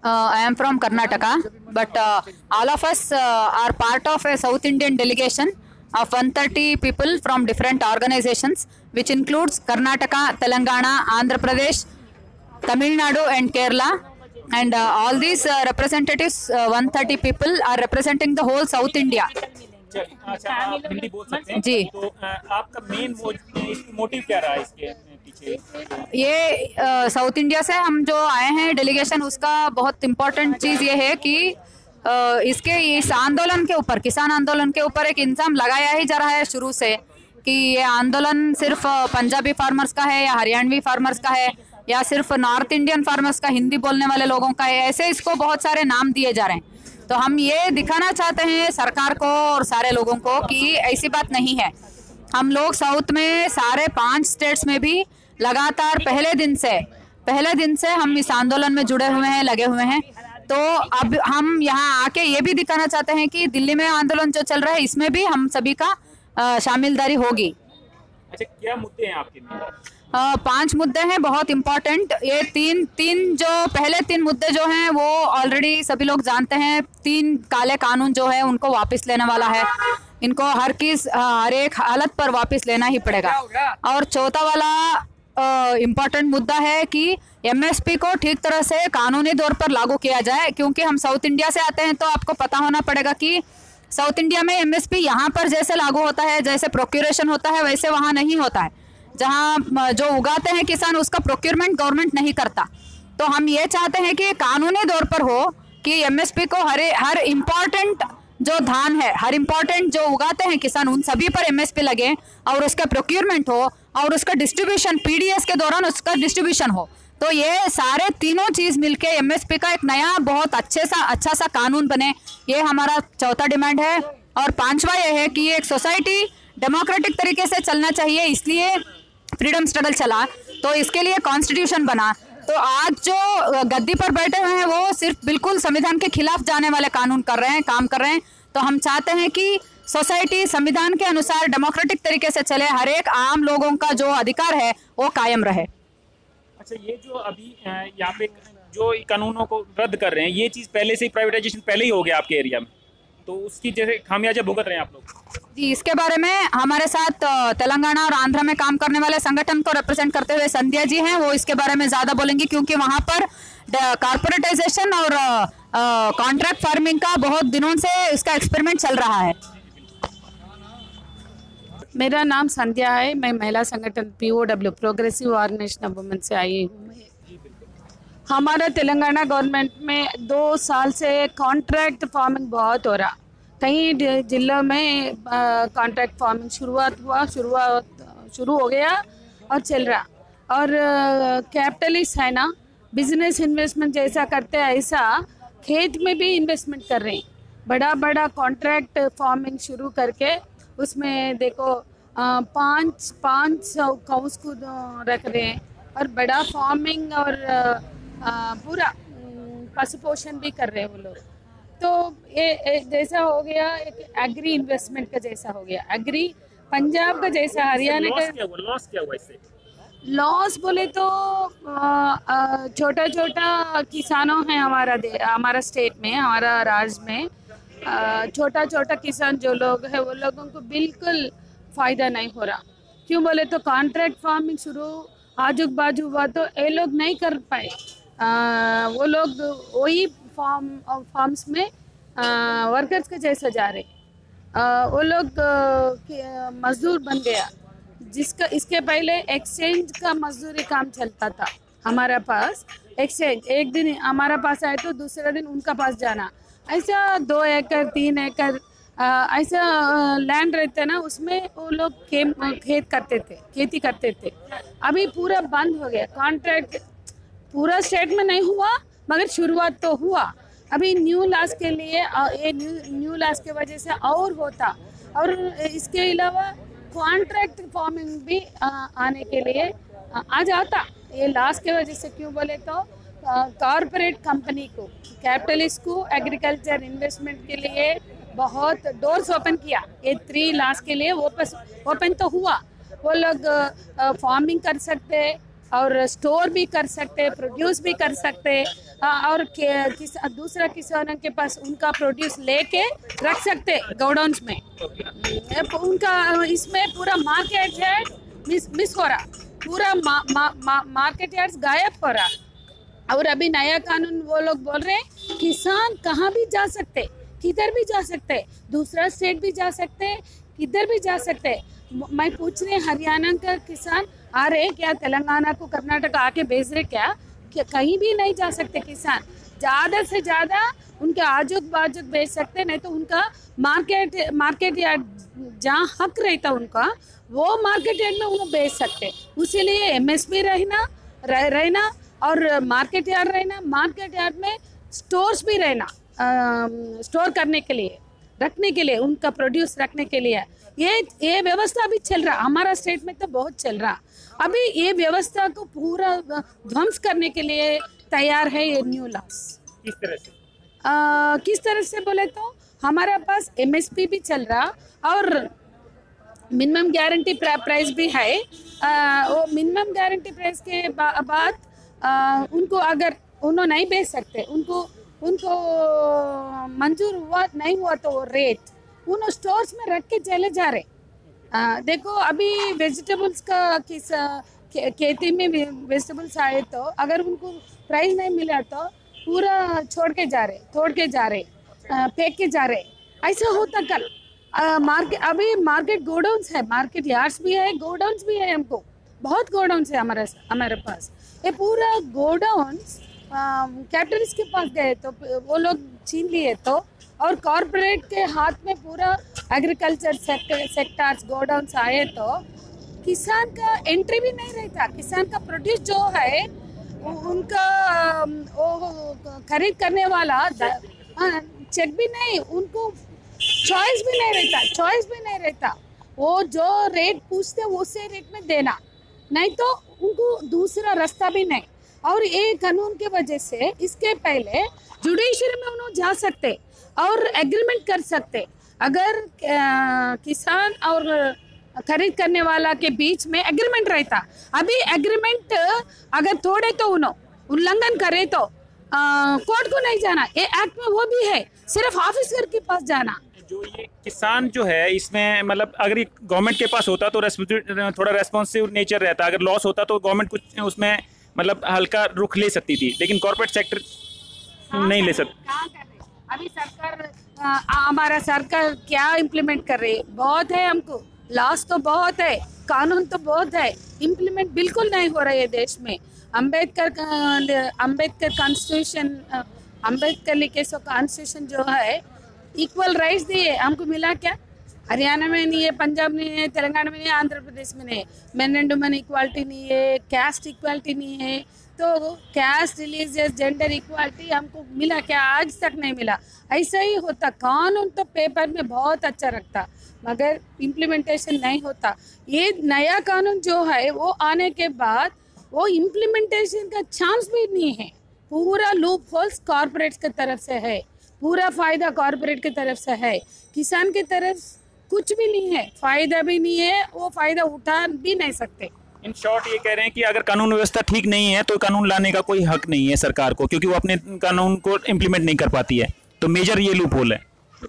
I am from Karnataka, but all of us are part of a South Indian delegation of 130 people from different organizations, which includes Karnataka, Telangana, Andhra Pradesh, Tamil Nadu and Kerala. And all these representatives, 130 people, are representing the whole South India. अच्छा, आप हिंदी बोल सकते हैं जी। तो आपका main motive क्या रहा है इसके पीछे? ये साउथ इंडिया से हम जो आए हैं डेलीगेशन, उसका बहुत इम्पोर्टेंट चीज़ ये है कि इसके इस आंदोलन के ऊपर, किसान आंदोलन के ऊपर एक इल्ज़ाम लगाया ही जा रहा है शुरू से कि ये आंदोलन सिर्फ पंजाबी फार्मर्स का है या हरियाणवी फार्मर्स का है या सिर्फ नॉर्थ इंडियन फार्मर्स का, हिंदी बोलने वाले लोगों का है। ऐसे इसको बहुत सारे नाम दिए जा रहे हैं। तो हम ये दिखाना चाहते हैं सरकार को और सारे लोगों को कि ऐसी बात नहीं है। हम लोग साउथ में सारे 5 स्टेट्स में भी लगातार पहले दिन से हम इस आंदोलन में जुड़े हुए हैं, लगे हुए हैं। तो अब हम यहाँ आके ये भी दिखाना चाहते हैं कि दिल्ली में आंदोलन जो चल रहा है इसमें भी हम सभी का शामिलदारी होगी। अच्छा, क्या मुद्दे हैं आपके में? 5 मुद्दे हैं बहुत इम्पोर्टेंट। ये तीन जो पहले 3 मुद्दे जो हैं वो ऑलरेडी सभी लोग जानते हैं। 3 काले कानून जो है उनको वापस लेने वाला है। इनको हर एक हालत पर वापस लेना ही पड़ेगा। और चौथा वाला इम्पोर्टेंट मुद्दा है कि एमएसपी को ठीक तरह से कानूनी तौर पर लागू किया जाए, क्योंकि हम साउथ इंडिया से आते हैं तो आपको पता होना पड़ेगा कि साउथ इंडिया में एमएसपी यहाँ पर जैसे लागू होता है, जैसे प्रोक्यूरेशन होता है, वैसे वहाँ नहीं होता है। जहाँ जो उगाते हैं किसान उसका प्रोक्योरमेंट गवर्नमेंट नहीं करता। तो हम ये चाहते हैं कि कानूनी तौर पर हो कि एमएसपी को हर इम्पोर्टेंट जो धान है, हर इम्पोर्टेंट जो उगाते हैं किसान, उन सभी पर एमएसपी लगे और उसका प्रोक्योरमेंट हो और उसका डिस्ट्रीब्यूशन पीडीएस के दौरान उसका डिस्ट्रीब्यूशन हो। तो ये सारे तीनों चीज़ मिलके एमएसपी का एक नया बहुत अच्छा सा कानून बने, ये हमारा चौथा डिमांड है। और 5वां ये है कि एक सोसाइटी डेमोक्रेटिक तरीके से चलना चाहिए, इसलिए फ्रीडम स्ट्रगल चला, तो इसके लिए कॉन्स्टिट्यूशन बना। तो आज जो गद्दी पर बैठे हुए हैं वो सिर्फ बिल्कुल संविधान के खिलाफ जाने वाले कानून काम कर रहे हैं। तो हम चाहते हैं कि सोसाइटी संविधान के अनुसार डेमोक्रेटिक तरीके से चले, हर एक आम लोगों का जो अधिकार है वो कायम रहे। अच्छा, ये जो अभी यहाँ पे जो कानूनों को रद्द कर रहे हैं, ये चीज़ पहले से ही प्राइवेटाइजेशन पहले ही हो गया आपके एरिया में, तो उसकी जैसे खामियाजा भुगत रहे हैं आप लोग? जी, इसके बारे में हमारे साथ तेलंगाना और आंध्र में काम करने वाले संगठन को रिप्रेजेंट करते हुए संध्या जी हैं, वो इसके बारे में ज़्यादा बोलेंगी, क्योंकि वहाँ पर कॉर्पोरेटाइजेशन और कॉन्ट्रैक्ट फार्मिंग का बहुत दिनों से इसका एक्सपेरिमेंट चल रहा है। मेरा नाम संध्या है। मैं महिला संगठन POW progressive organisation of women से आई हूँ। हमारा तेलंगाना गवर्नमेंट में 2 साल से कॉन्ट्रैक्ट फार्मिंग बहुत हो रहा। कई जिलों में कॉन्ट्रैक्ट फार्मिंग शुरू हो गया और चल रहा। और कैपिटलिस्ट है ना, बिजनेस इन्वेस्टमेंट जैसा करते हैं ऐसा खेत में भी इन्वेस्टमेंट कर रहे हैं। बड़ा कॉन्ट्रैक्ट फार्मिंग शुरू करके उसमें देखो 500 काउस को रख रहे हैं और बड़ा फार्मिंग और पूरा पशु पोषण भी कर रहे हैं वो लोग। तो ये जैसा हो गया एक एग्री इन्वेस्टमेंट का जैसा हो गया, एग्री पंजाब का जैसा, हरियाणा का। लॉस क्या हुआ इससे? लॉस बोले तो छोटा किसानों हैं हमारा स्टेट में, हमारा राज्य में छोटा किसान जो लोग हैं वो लोगों को बिल्कुल फ़ायदा नहीं हो रहा। क्यों बोले तो कॉन्ट्रैक्ट फार्मिंग शुरू आजू बाजू हुआ तो ये लोग नहीं कर पाए। वो लोग वही फार्म्स में वर्कर्स के जैसा जा रहे, वो लोग मजदूर बन गया। जिसका इसके पहले एक्सचेंज का मजदूरी काम चलता था हमारा पास। एक्सचेंज एक दिन हमारा पास आए तो दूसरा दिन उनका पास जाना, ऐसा 2 एकड़ 3 एकड़ ऐसा लैंड रहते ना, उसमें वो लोग खेती करते थे। अभी पूरा बंद हो गया। कॉन्ट्रैक्ट पूरा स्टेट में नहीं हुआ मगर शुरुआत तो हुआ। अभी न्यू लॉस के लिए ये न्यू लॉस के वजह से और होता। और इसके अलावा कॉन्ट्रैक्ट फार्मिंग भी आने के लिए आ जाता ये लॉस के वजह से। क्यों बोले तो कॉरपोरेट कंपनी को, कैपिटलिस्ट को एग्रीकल्चर इन्वेस्टमेंट के लिए बहुत डोर्स ओपन किया। ये 3 लॉस के लिए ओपन तो हुआ। वो लोग फार्मिंग कर सकते, और स्टोर भी कर सकते, प्रोड्यूस भी कर सकते, और दूसरा किसानों के पास उनका प्रोड्यूस लेके रख सकते गोडाउन्स में। उनका इसमें पूरा मार्केट यार्ड मिस हो रहा, पूरा मार्केट यार्ड गायब हो रहा। और अभी नया कानून वो लोग बोल रहे हैं किसान कहाँ भी जा सकते, किधर भी जा सकते, दूसरा स्टेट भी जा सकते, किधर भी जा सकते। मैं पूछ रही हरियाणा का किसान आ रहे क्या, तेलंगाना को कर्नाटक आके भेज रहे क्या? कहीं भी नहीं जा सकते किसान। ज़्यादा से ज़्यादा उनके आजुक बाजुक बेच सकते, नहीं तो उनका मार्केट यार्ड जहाँ हक रहता उनका वो मार्केट यार्ड में उन्हें बेच सकते। उसीलिए MSP रहना और मार्केट यार्ड रहना, मार्केट यार्ड में स्टोर्स भी रहना, स्टोर करने के लिए, रखने के लिए, उनका प्रोड्यूस रखने के लिए। ये व्यवस्था अभी चल रहा, हमारा स्टेट में तो बहुत चल रहा। अभी ये व्यवस्था को पूरा ध्वंस करने के लिए तैयार है ये न्यू लॉस। किस तरह से? किस तरह से बोले तो हमारे पास MSP भी चल रहा और मिनिमम गारंटी प्राइस भी है। वो मिनिमम गारंटी प्राइस के बाद उनको अगर उन्होंने नहीं बेच सकते, उनको मंजूर हुआ नहीं हुआ तो वो रेट उन स्टोर्स में रख के चले जा रहे। देखो अभी वेजिटेबल्स का खेती में वेजिटेबल्स आए तो अगर उनको प्राइस नहीं मिला तो पूरा छोड़ के जा रहे, फेंक के जा रहे। ऐसा होता कल अभी मार्केट गोडाउन्स है, मार्केट यार्ड्स भी है, गोडाउन्स भी है। हमको बहुत गोडाउन्स है हमारे पास। ये पूरा गोडाउन्स कैपिटलिस्ट के पास गए तो वो लोग छीन लिए तो, और कॉरपोरेट के हाथ में पूरा एग्रीकल्चर सेक्टर्स गोडाउन्स आए तो किसान का एंट्री भी नहीं रहता। किसान का प्रोड्यूस जो है उनका वो खरीद करने वाला चेक भी नहीं, उनको चॉइस भी नहीं रहता। वो जो रेट पूछते उसी रेट में देना, नहीं तो उनको दूसरा रास्ता भी नहीं। और ये कानून के वजह से इसके पहले जुडिशरी में उन्होंने जा सकते और एग्रीमेंट कर सकते। अगर किसान और खरीद करने वाला के बीच में एग्रीमेंट रहता, अभी एग्रीमेंट अगर तोड़े तो उल्लंघन करे तो कोर्ट को नहीं जाना। ये एक्ट में वो भी है, सिर्फ ऑफिसर के पास जाना। जो ये किसान जो है इसमें मतलब अगर ये गवर्नमेंट के पास होता तो थोड़ा रेस्पॉन्सिव नेचर रहता, अगर लॉस होता तो गवर्नमेंट कुछ उसमें मतलब हल्का रुख ले सकती थी, लेकिन कॉर्पोरेट सेक्टर नहीं ले सकती। अभी सरकार हमारा सरकार क्या इम्प्लीमेंट कर रही है? बहुत है, हमको लॉस तो बहुत है, कानून तो बहुत है, इम्प्लीमेंट बिल्कुल नहीं हो रहा है देश में। अम्बेडकर कॉन्स्टिट्यूशन, अम्बेडकर लिखे सो कॉन्स्टिट्यूशन जो है इक्वल राइट्स दिए, हमको मिला क्या? हरियाणा में नहीं है, पंजाब में नहीं है, तेलंगाना में नहीं है, आंध्र प्रदेश में नहीं है। मैन एंड वुमेन इक्वालिटी नहीं है, कैस्ट इक्वालिटी नहीं है, तो कैस्ट, रिलीजियस, जेंडर इक्वालिटी हमको मिला क्या? आज तक नहीं मिला। ऐसा ही होता, कानून तो पेपर में बहुत अच्छा रखता मगर इम्प्लीमेंटेशन नहीं होता। ये नया कानून जो है वो आने के बाद वो इम्प्लीमेंटेशन का चांस भी नहीं है। पूरा लूप होल्स कॉर्पोरेट्स की तरफ से है, पूरा फ़ायदा कॉर्पोरेट की तरफ से है, किसान की तरफ कुछ भी नहीं है, फ़ायदा भी नहीं है, वो फ़ायदा उठा भी नहीं सकते। इन शॉर्ट ये कह रहे हैं कि अगर कानून व्यवस्था ठीक नहीं है तो कानून लाने का कोई हक नहीं है सरकार को, क्योंकि वो अपने कानून को इम्प्लीमेंट नहीं कर पाती है। तो मेजर ये लूप होल है,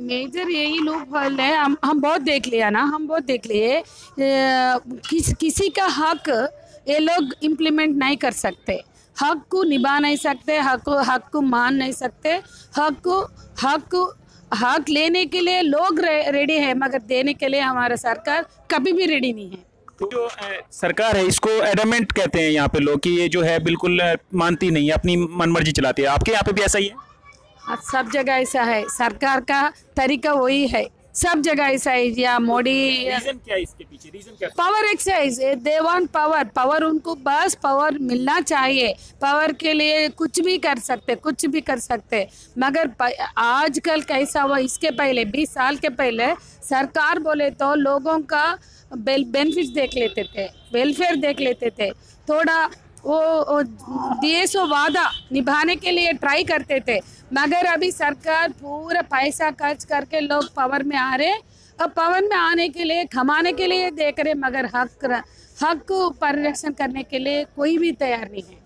मेजर यही लूप होल है। हम बहुत देख लिया ना, हम बहुत देख लिए। किसी का हक ये लोग इम्प्लीमेंट नहीं कर सकते, हक को निभा नहीं सकते, हक को मान नहीं सकते। हक लेने के लिए लोग रेडी है मगर देने के लिए हमारा सरकार कभी भी रेडी नहीं है। तो जो सरकार है इसको एडमेंट कहते हैं यहाँ पे लोग कि ये जो है बिल्कुल मानती नहीं है, अपनी मनमर्जी चलाती है। आपके यहाँ पे भी ऐसा ही है? सब जगह ऐसा है, सरकार का तरीका वही है, सब जगह ऐसा है। या मोदी, रीजन क्या है इसके पीछे? रीजन क्या? Power exercise, they want power, उनको बस पावर मिलना चाहिए। पावर के लिए कुछ भी कर सकते। मगर आजकल कैसा हुआ, इसके पहले 20 साल के पहले सरकार बोले तो लोगों का बेनिफिट्स देख लेते थे, वेलफेयर देख लेते थे, थोड़ा वो दिए सो वादा निभाने के लिए ट्राई करते थे, मगर अभी सरकार पूरा पैसा खर्च करके लोग पावर में आ रहे। अब पावर में आने के लिए कमाने के लिए देख रहे, मगर हक को परिरक्षण करने के लिए कोई भी तैयार नहीं है।